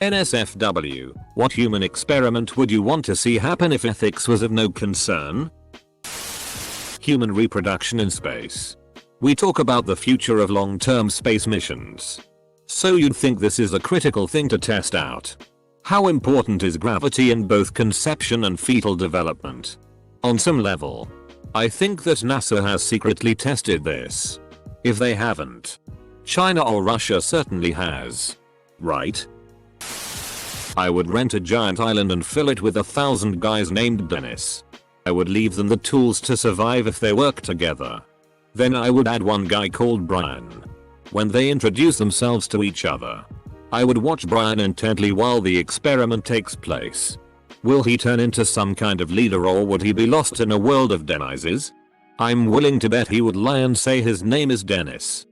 NSFW, what human experiment would you want to see happen if ethics was of no concern? Human reproduction in space. We talk about the future of long-term space missions. So you'd think this is a critical thing to test out. How important is gravity in both conception and fetal development? On some level, I think that NASA has secretly tested this. If they haven't, China or Russia certainly has. Right? I would rent a giant island and fill it with 1,000 guys named Dennis. I would leave them the tools to survive if they work together. Then I would add one guy called Brian. When they introduce themselves to each other, I would watch Brian intently while the experiment takes place. Will he turn into some kind of leader, or would he be lost in a world of Dennises? I'm willing to bet he would lie and say his name is Dennis.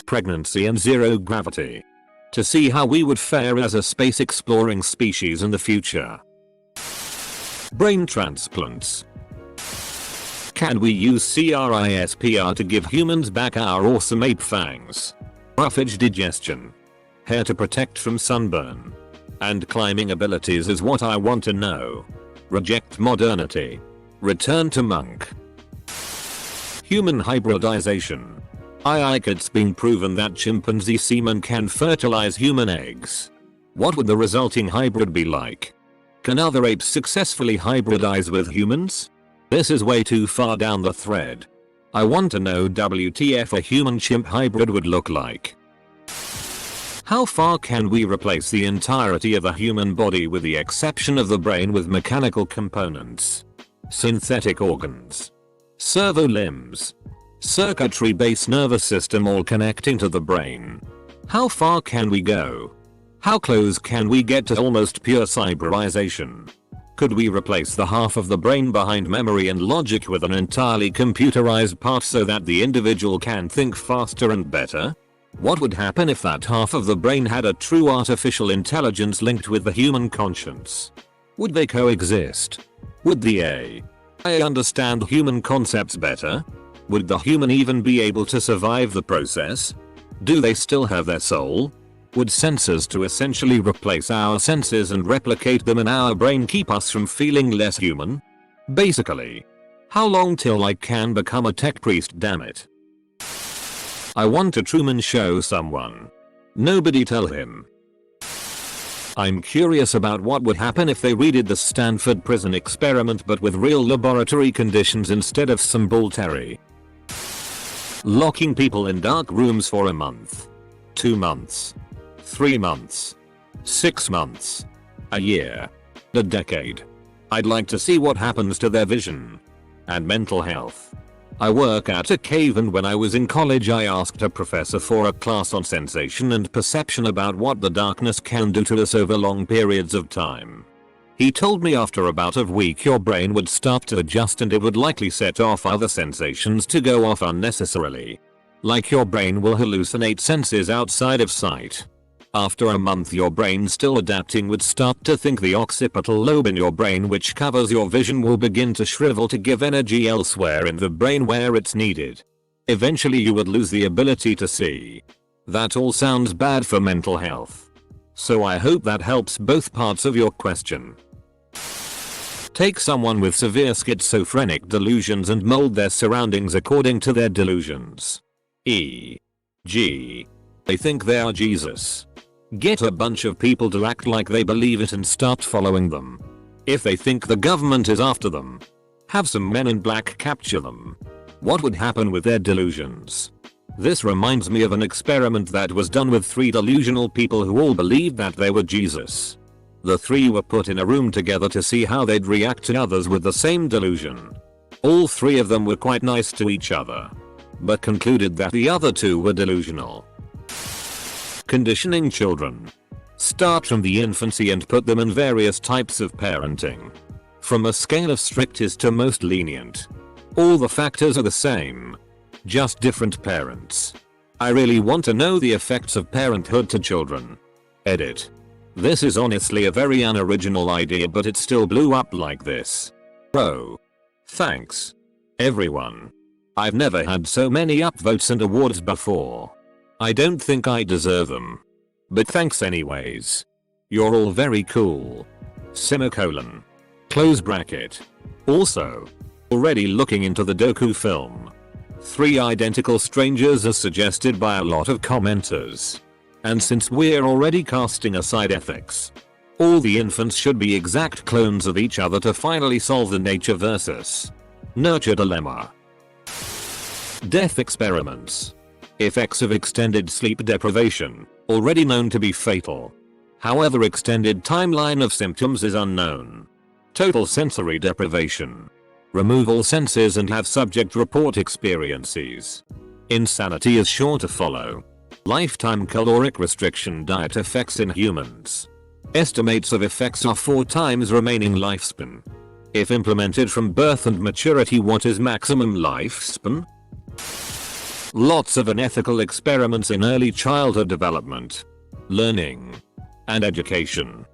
Pregnancy and zero gravity. To see how we would fare as a space exploring species in the future. Brain transplants. Can we use CRISPR to give humans back our awesome ape fangs? Roughage digestion. Hair to protect from sunburn. And climbing abilities is what I want to know. Reject modernity. Return to monk. Human hybridization. It's been proven that chimpanzee semen can fertilize human eggs. What would the resulting hybrid be like? Can other apes successfully hybridize with humans? This is way too far down the thread. I want to know WTF a human-chimp hybrid would look like. How far can we replace the entirety of a human body with the exception of the brain with mechanical components? Synthetic organs. Servo limbs. Circuitry-based nervous system all connecting to the brain. How far can we go? How close can we get to almost pure cyberization? Could we replace the half of the brain behind memory and logic with an entirely computerized part so that the individual can think faster and better? What would happen if that half of the brain had a true artificial intelligence linked with the human conscience? Would they coexist? Would the AI understand human concepts better? Would the human even be able to survive the process? Do they still have their soul? Would sensors to essentially replace our senses and replicate them in our brain keep us from feeling less human? Basically, how long till I can become a tech priest, damn it? I want a Truman Show someone. Nobody tell him. I'm curious about what would happen if they redid the Stanford prison experiment but with real laboratory conditions instead of some bull terry. Locking people in dark rooms for a month. 2 months. 3 months. 6 months. A year. A decade. I'd like to see what happens to their vision. And mental health. I work at a cave, and when I was in college I asked a professor for a class on sensation and perception about what the darkness can do to us over long periods of time. He told me after about a week your brain would start to adjust and it would likely set off other sensations to go off unnecessarily. Like your brain will hallucinate senses outside of sight. After a month your brain still adapting would start to think the occipital lobe in your brain which covers your vision will begin to shrivel to give energy elsewhere in the brain where it's needed. Eventually you would lose the ability to see. That all sounds bad for mental health. So I hope that helps both parts of your question. Take someone with severe schizophrenic delusions and mold their surroundings according to their delusions. E.g. they think they are Jesus. Get a bunch of people to act like they believe it and start following them. If they think the government is after them, have some men in black capture them. What would happen with their delusions? This reminds me of an experiment that was done with 3 delusional people who all believed that they were Jesus. The 3 were put in a room together to see how they'd react to others with the same delusion. All 3 of them were quite nice to each other, but concluded that the other 2 were delusional. Conditioning children. Start from the infancy and put them in various types of parenting. From a scale of strictest to most lenient. All the factors are the same. Just different parents. I really want to know the effects of parenthood to children. Edit. This is honestly a very unoriginal idea, but it still blew up like this. Oh. Thanks. Everyone. I've never had so many upvotes and awards before. I don't think I deserve them. But thanks anyways. You're all very cool. Semicolon. Close bracket. Also, already looking into the docu film. 3 Identical Strangers as suggested by a lot of commenters. And since we're already casting aside ethics, all the infants should be exact clones of each other to finally solve the nature versus nurture dilemma. Death experiments. Effects of extended sleep deprivation, already known to be fatal. However, extended timeline of symptoms is unknown. Total sensory deprivation. Remove all senses and have subject report experiences. Insanity is sure to follow. Lifetime caloric restriction diet effects in humans. Estimates of effects are 4 times remaining lifespan. If implemented from birth and maturity, what is maximum lifespan? Lots of unethical experiments in early childhood development, learning, and education.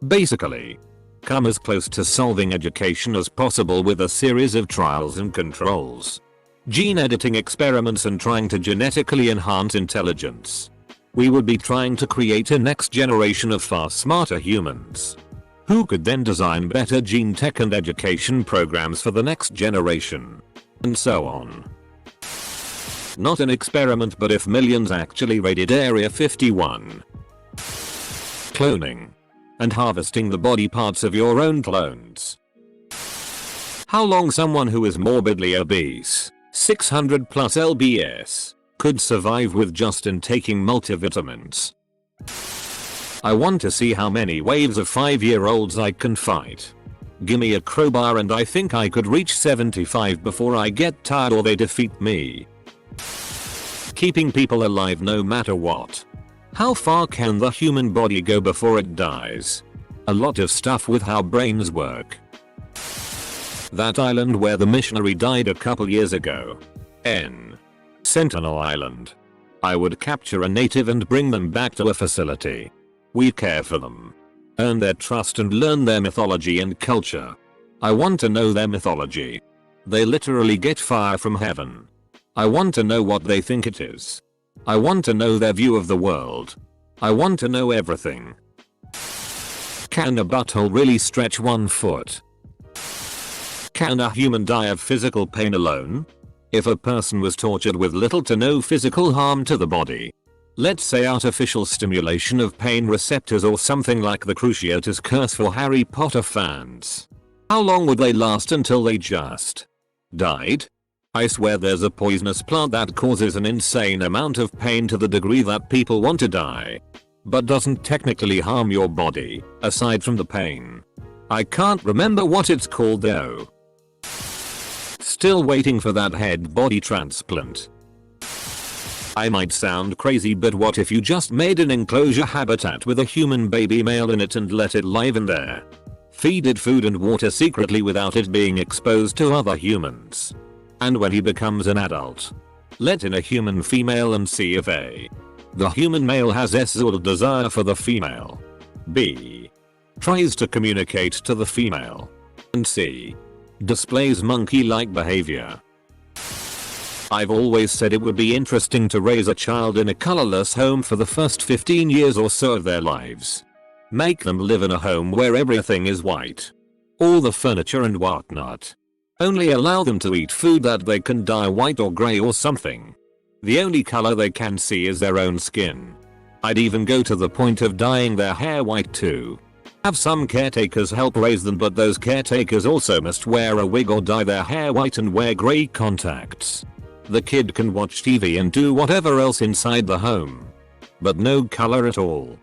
Basically, come as close to solving education as possible with a series of trials and controls. Gene editing experiments and trying to genetically enhance intelligence. We would be trying to create a next generation of far smarter humans, who could then design better gene tech and education programs for the next generation. And so on. Not an experiment, but if millions actually raided Area 51. Cloning. And harvesting the body parts of your own clones. How long someone who is morbidly obese, 600 plus lbs, could survive with just taking multivitamins. I want to see how many waves of 5-year-olds I can fight. Gimme a crowbar and I think I could reach 75 before I get tired or they defeat me. Keeping people alive no matter what. How far can the human body go before it dies? A lot of stuff with how brains work. That island where the missionary died a couple years ago. Sentinel Island. I would capture a native and bring them back to a facility. We care for them, earn their trust and learn their mythology and culture. I want to know their mythology. They literally get fire from heaven. I want to know what they think it is. I want to know their view of the world. I want to know everything. Can a butthole really stretch 1 foot? Can a human die of physical pain alone? If a person was tortured with little to no physical harm to the body, let's say artificial stimulation of pain receptors or something like the Cruciatus Curse for Harry Potter fans, how long would they last until they just died? I swear there's a poisonous plant that causes an insane amount of pain to the degree that people want to die, but doesn't technically harm your body, aside from the pain. I can't remember what it's called though. Still waiting for that head body transplant. I might sound crazy, but what if you just made an enclosure habitat with a human baby male in it and let it live in there? Feed it food and water secretly without it being exposed to other humans. And when he becomes an adult, let in a human female and see if A, the human male has sexual desire for the female, B, tries to communicate to the female, and C, displays monkey-like behavior. I've always said it would be interesting to raise a child in a colorless home for the first 15 years or so of their lives. Make them live in a home where everything is white. All the furniture and whatnot. Only allow them to eat food that they can dye white or grey or something. The only color they can see is their own skin. I'd even go to the point of dyeing their hair white too. Have some caretakers help raise them, but those caretakers also must wear a wig or dye their hair white and wear grey contacts. The kid can watch TV and do whatever else inside the home, but no color at all.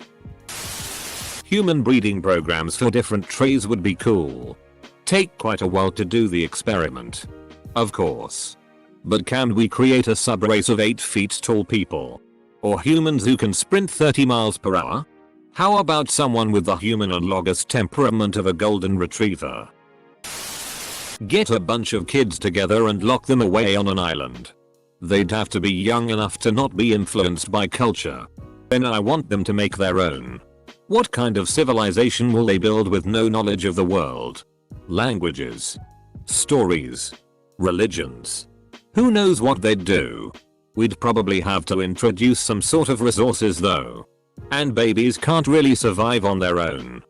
Human breeding programs for different traits would be cool. Take quite a while to do the experiment, of course. But can we create a subrace of 8 feet tall people? Or humans who can sprint 30 miles per hour? How about someone with the human analogous temperament of a golden retriever? Get a bunch of kids together and lock them away on an island. They'd have to be young enough to not be influenced by culture. Then I want them to make their own. What kind of civilization will they build with no knowledge of the world? Languages, stories, religions. Who knows what they'd do? We'd probably have to introduce some sort of resources though. And babies can't really survive on their own.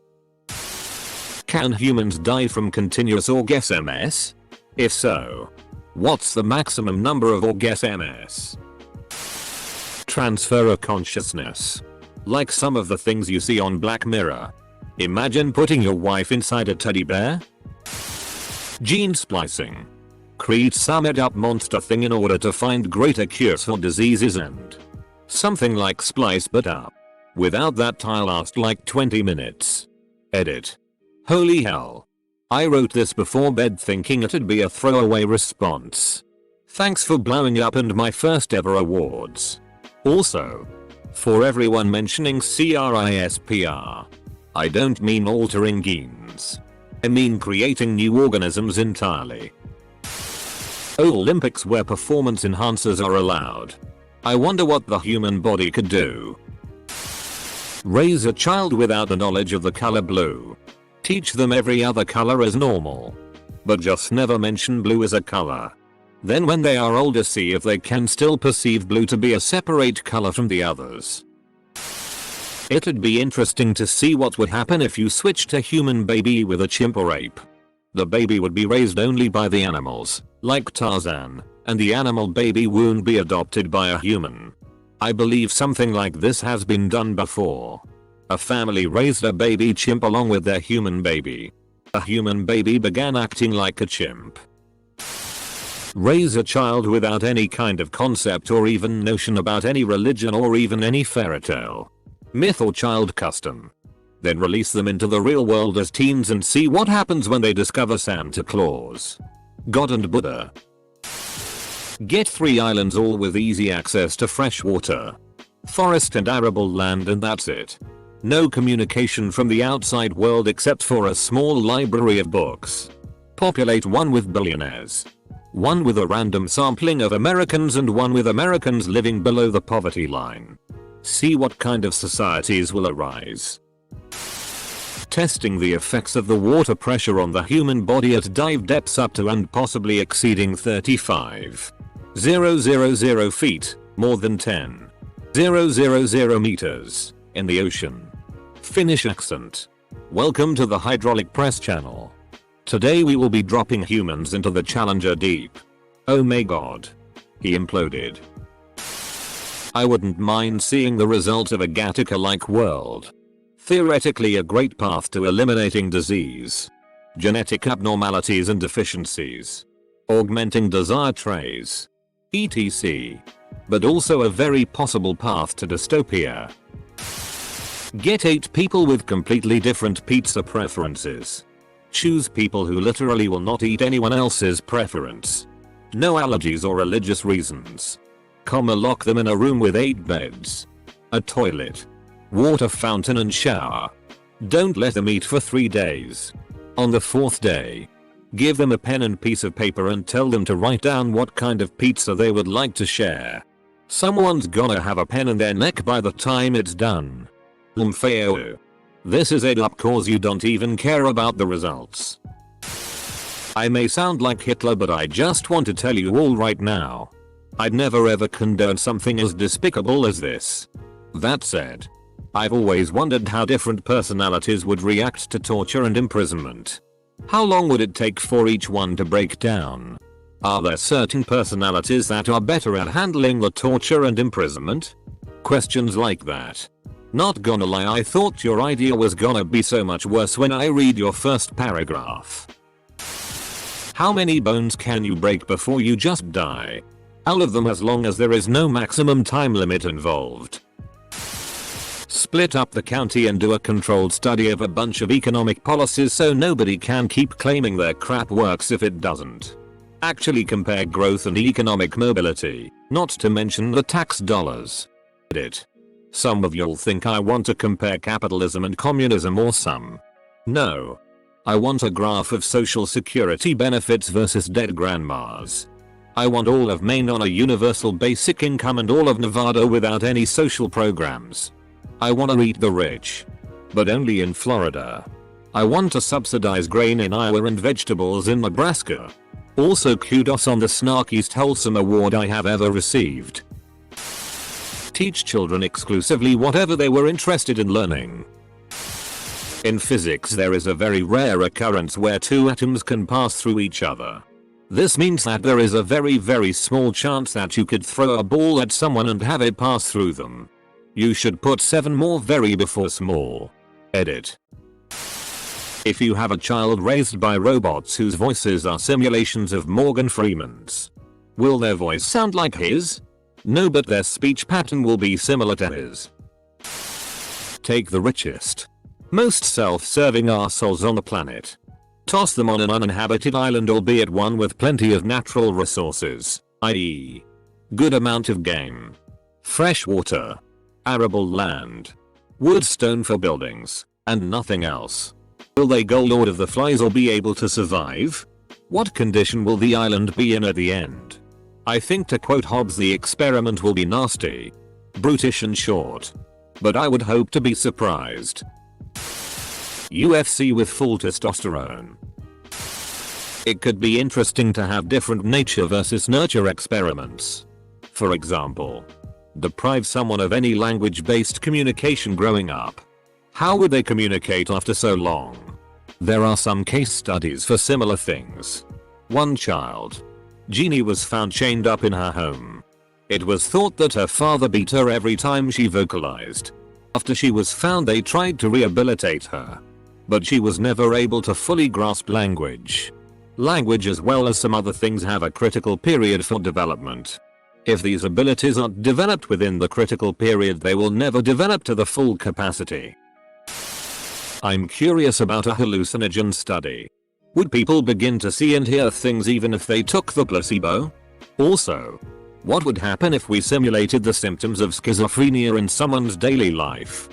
Can humans die from continuous orgasms? If so, what's the maximum number of orgasms? Transfer of consciousness. Like some of the things you see on Black Mirror. Imagine putting your wife inside a teddy bear. Gene splicing. Create some made up monster thing in order to find greater cures for diseases and something like splice but up. Without that I'll last like 20 minutes. Edit. Holy hell. I wrote this before bed thinking it'd be a throwaway response. Thanks for blowing up and my first ever awards. Also, for everyone mentioning CRISPR, I don't mean altering genes. I mean creating new organisms entirely. Olympics where performance enhancers are allowed. I wonder what the human body could do. Raise a child without the knowledge of the color blue. Teach them every other color as normal. But just never mention blue as a color. Then when they are older see if they can still perceive blue to be a separate color from the others. It'd be interesting to see what would happen if you switched a human baby with a chimp or ape. The baby would be raised only by the animals, like Tarzan, and the animal baby wouldn't be adopted by a human. I believe something like this has been done before. A family raised a baby chimp along with their human baby. A human baby began acting like a chimp. Raise a child without any kind of concept or even notion about any religion or even any fairy tale, myth or child custom. Then release them into the real world as teens and see what happens when they discover Santa Claus, God and Buddha. Get 3 islands all with easy access to fresh water, forest and arable land and that's it. No communication from the outside world except for a small library of books. Populate one with billionaires. One with a random sampling of Americans and one with Americans living below the poverty line. See what kind of societies will arise. Testing the effects of the water pressure on the human body at dive depths up to and possibly exceeding 35,000 feet, more than 10,000 meters, in the ocean. Finnish accent. Welcome to the Hydraulic Press channel. Today we will be dropping humans into the Challenger Deep. Oh my god. He imploded. I wouldn't mind seeing the result of a Gattaca-like world. Theoretically a great path to eliminating disease, genetic abnormalities and deficiencies, augmenting desire traits, etc. But also a very possible path to dystopia. Get 8 people with completely different pizza preferences. Choose people who literally will not eat anyone else's preference. No allergies or religious reasons. Lock them in a room with 8 beds, a toilet, water fountain and shower. Don't let them eat for 3 days. On the 4th day, give them a pen and piece of paper and tell them to write down what kind of pizza they would like to share. Someone's gonna have a pen in their neck by the time it's done. Feo. This is it up cause you don't even care about the results. I may sound like Hitler but I just want to tell you all right now. I'd never ever condone something as despicable as this. That said, I've always wondered how different personalities would react to torture and imprisonment. How long would it take for each one to break down? Are there certain personalities that are better at handling the torture and imprisonment? Questions like that. Not gonna lie, I thought your idea was gonna be so much worse when I read your first paragraph. How many bones can you break before you just die? All of them as long as there is no maximum time limit involved. Split up the county and do a controlled study of a bunch of economic policies so nobody can keep claiming their crap works if it doesn't. Actually compare growth and economic mobility, not to mention the tax dollars. Edit. Some of y'all think I want to compare capitalism and communism or some. No. I want a graph of social security benefits versus dead grandmas. I want all of Maine on a universal basic income and all of Nevada without any social programs. I want to eat the rich. But only in Florida. I want to subsidize grain in Iowa and vegetables in Nebraska. Also kudos on the snarkiest wholesome award I have ever received. Teach children exclusively whatever they were interested in learning. In physics, there is a very rare occurrence where two atoms can pass through each other. This means that there is a very small chance that you could throw a ball at someone and have it pass through them. You should put 7 more very before small. Edit. If you have a child raised by robots whose voices are simulations of Morgan Freeman's, will their voice sound like his? No, but their speech pattern will be similar to his. Take the richest, most self-serving arseholes on the planet. Toss them on an uninhabited island, albeit one with plenty of natural resources, i.e. good amount of game, fresh water, arable land, wood, stone for buildings, and nothing else. Will they go Lord of the Flies or be able to survive? What condition will the island be in at the end? I think, to quote Hobbes, the experiment will be nasty, brutish and short. But I would hope to be surprised. UFC with full testosterone. It could be interesting to have different nature versus nurture experiments. For example, deprive someone of any language-based communication growing up. How would they communicate after so long? There are some case studies for similar things. One child, Jeannie, was found chained up in her home. It was thought that her father beat her every time she vocalized. After she was found, they tried to rehabilitate her, but she was never able to fully grasp language. Language, as well as some other things, have a critical period for development. If these abilities aren't developed within the critical period, they will never develop to the full capacity. I'm curious about a hallucinogen study. Would people begin to see and hear things even if they took the placebo? Also, what would happen if we simulated the symptoms of schizophrenia in someone's daily life?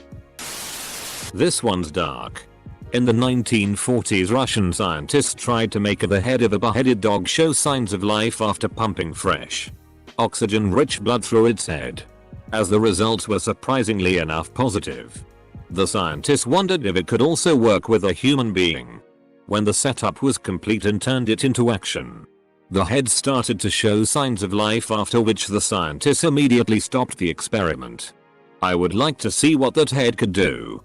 This one's dark. In the 1940s, Russian scientists tried to make the head of a beheaded dog show signs of life after pumping fresh, oxygen-rich blood through its head. As the results were surprisingly enough positive, the scientists wondered if it could also work with a human being. When the setup was complete and turned it into action, the head started to show signs of life, after which the scientists immediately stopped the experiment. I would like to see what that head could do.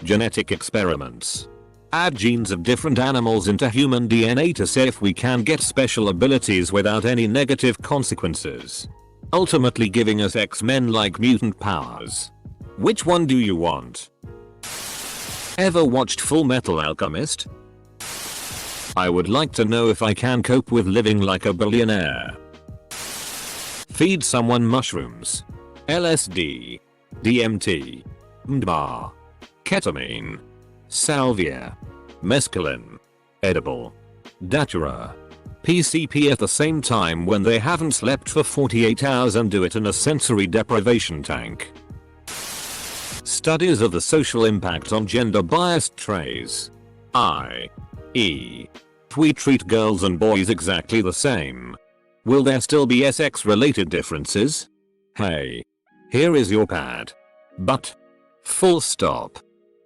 Genetic experiments. Add genes of different animals into human DNA to see if we can get special abilities without any negative consequences, ultimately giving us X-Men-like mutant powers. Which one do you want? Ever watched Full Metal Alchemist? I would like to know if I can cope with living like a billionaire. Feed someone mushrooms, LSD, DMT, MDMA, ketamine, salvia, mescaline, edible, datura, PCP at the same time when they haven't slept for 48 hours, and do it in a sensory deprivation tank. Studies of the social impact on gender-biased traits, i.e. if we treat girls and boys exactly the same, will there still be sex-related differences? Hey, here is your pad. But, full stop.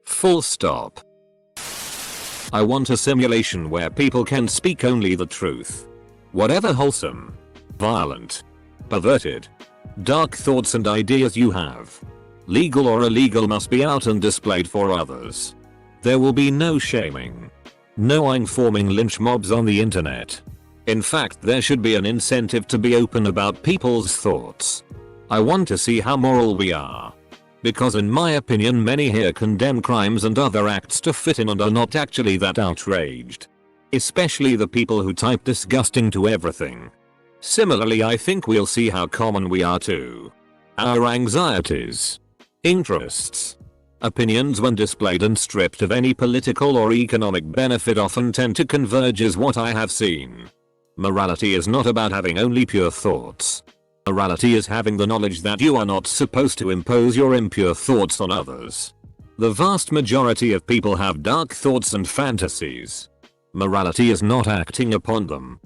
Full stop. I want a simulation where people can speak only the truth. Whatever wholesome, violent, perverted, dark thoughts and ideas you have, legal or illegal, must be out and displayed for others. There will be no shaming. No informing lynch mobs on the internet. In fact, there should be an incentive to be open about people's thoughts. I want to see how moral we are. Because in my opinion, many here condemn crimes and other acts to fit in and are not actually that outraged. Especially the people who type disgusting to everything. Similarly, I think we'll see how common we are too. Our anxieties, interests, opinions, when displayed and stripped of any political or economic benefit, often tend to converge, is what I have seen. Morality is not about having only pure thoughts. Morality is having the knowledge that you are not supposed to impose your impure thoughts on others. The vast majority of people have dark thoughts and fantasies. Morality is not acting upon them.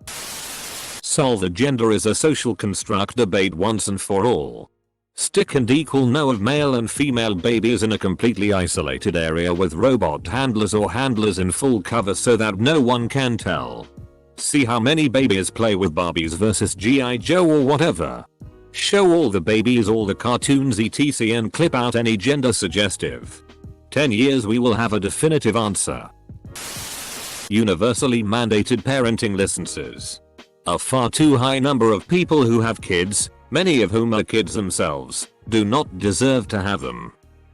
Solve the gender is a social construct debate once and for all. Stick and equal no of male and female babies in a completely isolated area with robot handlers or handlers in full cover so that no one can tell. See how many babies play with Barbies versus G.I. Joe or whatever. Show all the babies all the cartoons etc and clip out any gender suggestive. 10 years we will have a definitive answer. Universally mandated parenting licenses. A far too high number of people who have kids, many of whom are kids themselves, do not deserve to have them.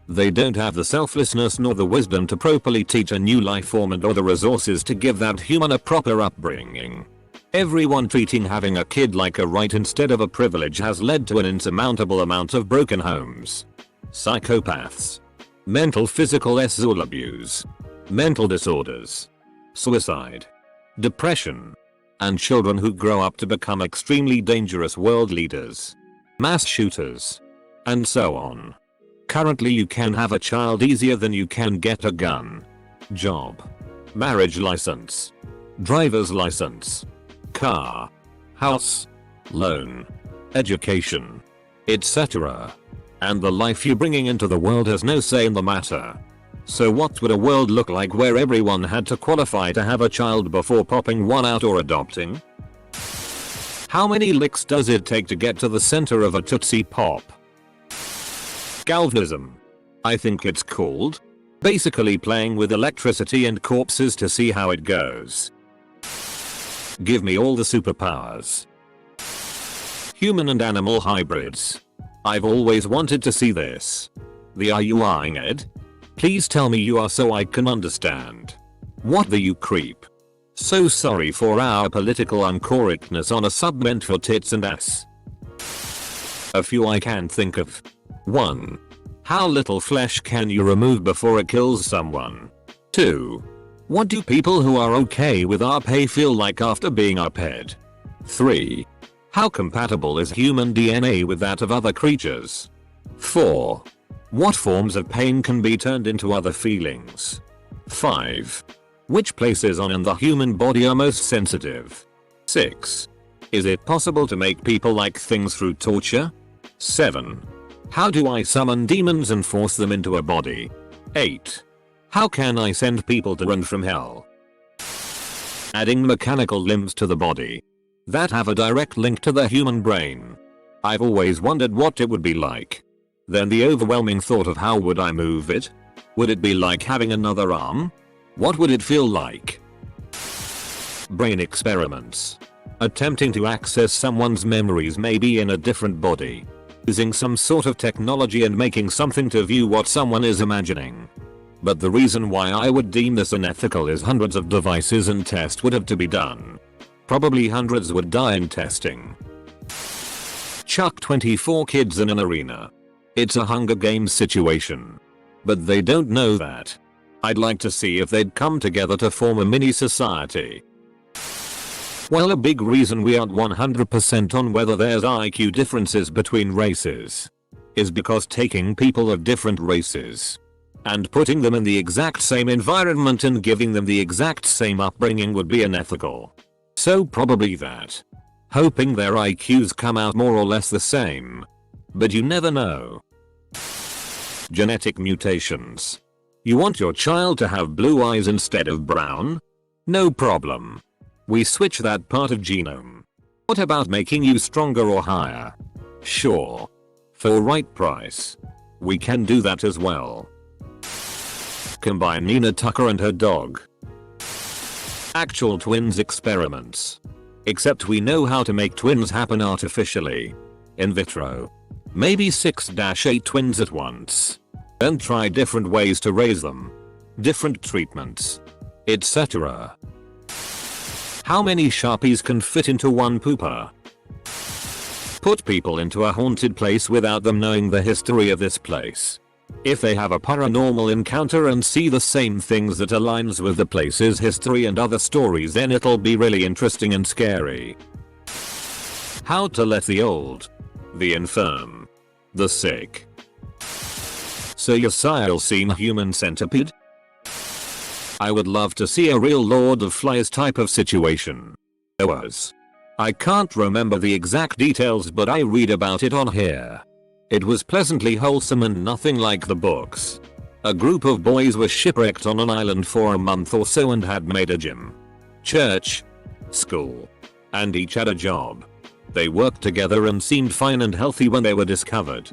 They don't have the selflessness nor the wisdom to properly teach a new life form and or the resources to give that human a proper upbringing. Everyone treating having a kid like a right instead of a privilege has led to an insurmountable amount of broken homes. Psychopaths. Mental physical sexual abuse. Mental disorders. Suicide. Depression. And children who grow up to become extremely dangerous world leaders. Mass shooters. And so on. Currently you can have a child easier than you can get a gun. Job. Marriage license. Driver's license. Car. House. Loan. Education. etc. And the life you're bringing into the world has no say in the matter. So what would a world look like where everyone had to qualify to have a child before popping one out or adopting? How many licks does it take to get to the center of a Tootsie Pop? Galvanism. I think it's called. Basically playing with electricity and corpses to see how it goes. Give me all the superpowers. Human and animal hybrids. I've always wanted to see this. Are you eyeing it? Please tell me you are so I can understand. What the you creep. So sorry for our political uncorrectness on a sub meant for tits and ass. A few I can think of. 1. How little flesh can you remove before it kills someone? 2. What do people who are okay with our pay feel like after being our pet? 3. How compatible is human DNA with that of other creatures? 4. What forms of pain can be turned into other feelings? 5. Which places on in the human body are most sensitive? 6. Is it possible to make people like things through torture? 7. How do I summon demons and force them into a body? 8. How can I send people to run from hell? Adding mechanical limbs to the body that have a direct link to the human brain. I've always wondered what it would be like. Then the overwhelming thought of how would I move it? Would it be like having another arm? What would it feel like? Brain experiments. Attempting to access someone's memories maybe in a different body. Using some sort of technology and making something to view what someone is imagining. But the reason why I would deem this unethical is hundreds of devices and tests would have to be done. Probably hundreds would die in testing. Chuck 24 kids in an arena. It's a Hunger Games situation. But they don't know that. I'd like to see if they'd come together to form a mini society. Well, a big reason we aren't 100% on whether there's IQ differences between races is because taking people of different races and putting them in the exact same environment and giving them the exact same upbringing would be unethical. So probably that. Hoping their IQs come out more or less the same. But you never know. Genetic mutations. You want your child to have blue eyes instead of brown? No problem. We switch that part of genome. What about making you stronger or higher? Sure. For right price. We can do that as well. Combine Nina Tucker and her dog. Actual twins experiments. Except we know how to make twins happen artificially. In vitro. Maybe 6-8 twins at once. And try different ways to raise them. Different treatments. etc. How many Sharpies can fit into one pooper? Put people into a haunted place without them knowing the history of this place. If they have a paranormal encounter and see the same things that aligns with the place's history and other stories, then it'll be really interesting and scary. How to let the old, the infirm, the sick. So yes, I'll seen Human Centipede? I would love to see a real Lord of Flies type of situation. I can't remember the exact details, but I read about it on here. It was pleasantly wholesome and nothing like the books. A group of boys were shipwrecked on an island for a month or so and had made a gym, church, school, and each had a job. They worked together and seemed fine and healthy when they were discovered.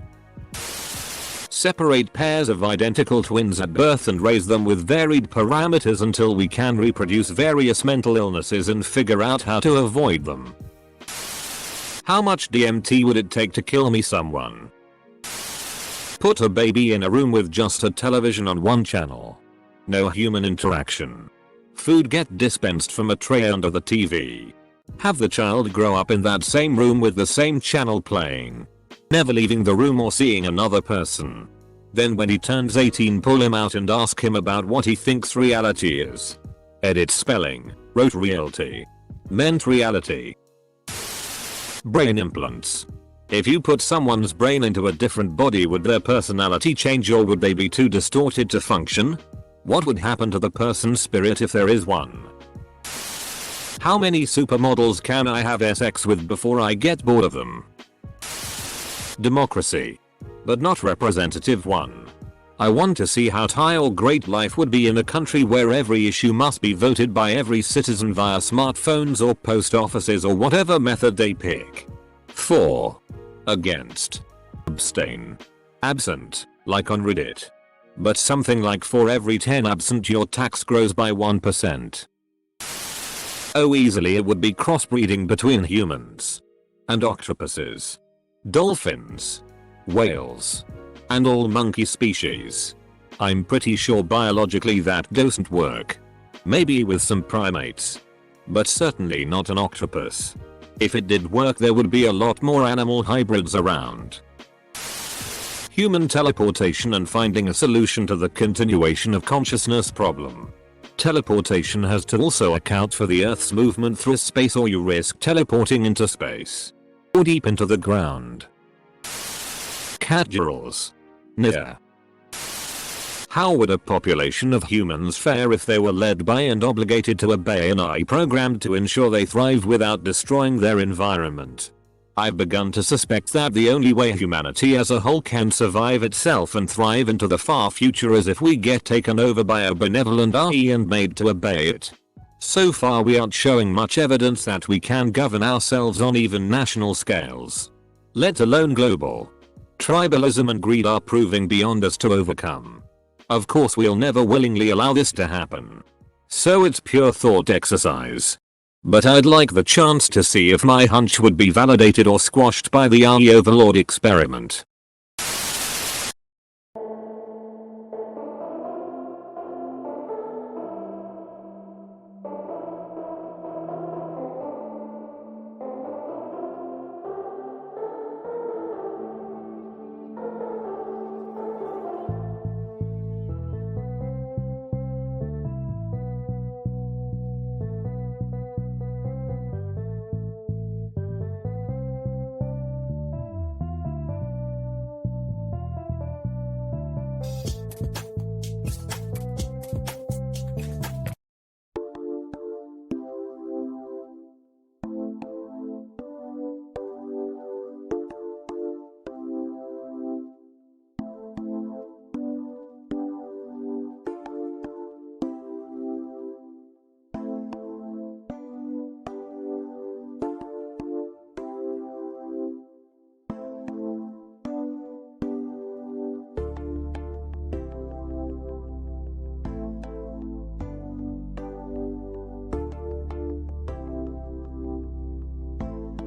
Separate pairs of identical twins at birth and raise them with varied parameters until we can reproduce various mental illnesses and figure out how to avoid them. How much DMT would it take to kill me someone? Put a baby in a room with just a television on one channel. No human interaction. Food get dispensed from a tray under the TV. Have the child grow up in that same room with the same channel playing. Never leaving the room or seeing another person. Then when he turns 18, pull him out and ask him about what he thinks reality is. Edit spelling, wrote realty. Meant reality. Brain implants. If you put someone's brain into a different body, would their personality change or would they be too distorted to function? What would happen to the person's spirit if there is one? How many supermodels can I have sex with before I get bored of them? Democracy. But not representative one. I want to see how tile great life would be in a country where every issue must be voted by every citizen via smartphones or post offices or whatever method they pick. 4. Against. Abstain. Absent, like on Reddit. But something like for every 10 absent your tax grows by 1%. Oh, easily it would be crossbreeding between humans and octopuses, dolphins, whales, and all monkey species. I'm pretty sure biologically that doesn't work. Maybe with some primates. But certainly not an octopus. If it did work, there would be a lot more animal hybrids around. Human teleportation and finding a solution to the continuation of consciousness problem. Teleportation has to also account for the Earth's movement through space, or you risk teleporting into space. Or deep into the ground. Cat jaws. Neither. How would a population of humans fare if they were led by and obligated to obey an AI programmed to ensure they thrive without destroying their environment? I've begun to suspect that the only way humanity as a whole can survive itself and thrive into the far future is if we get taken over by a benevolent AI and made to obey it. So far we aren't showing much evidence that we can govern ourselves on even national scales. Let alone global. Tribalism and greed are proving beyond us to overcome. Of course we'll never willingly allow this to happen. So it's pure thought exercise. But I'd like the chance to see if my hunch would be validated or squashed by the AI overlord experiment.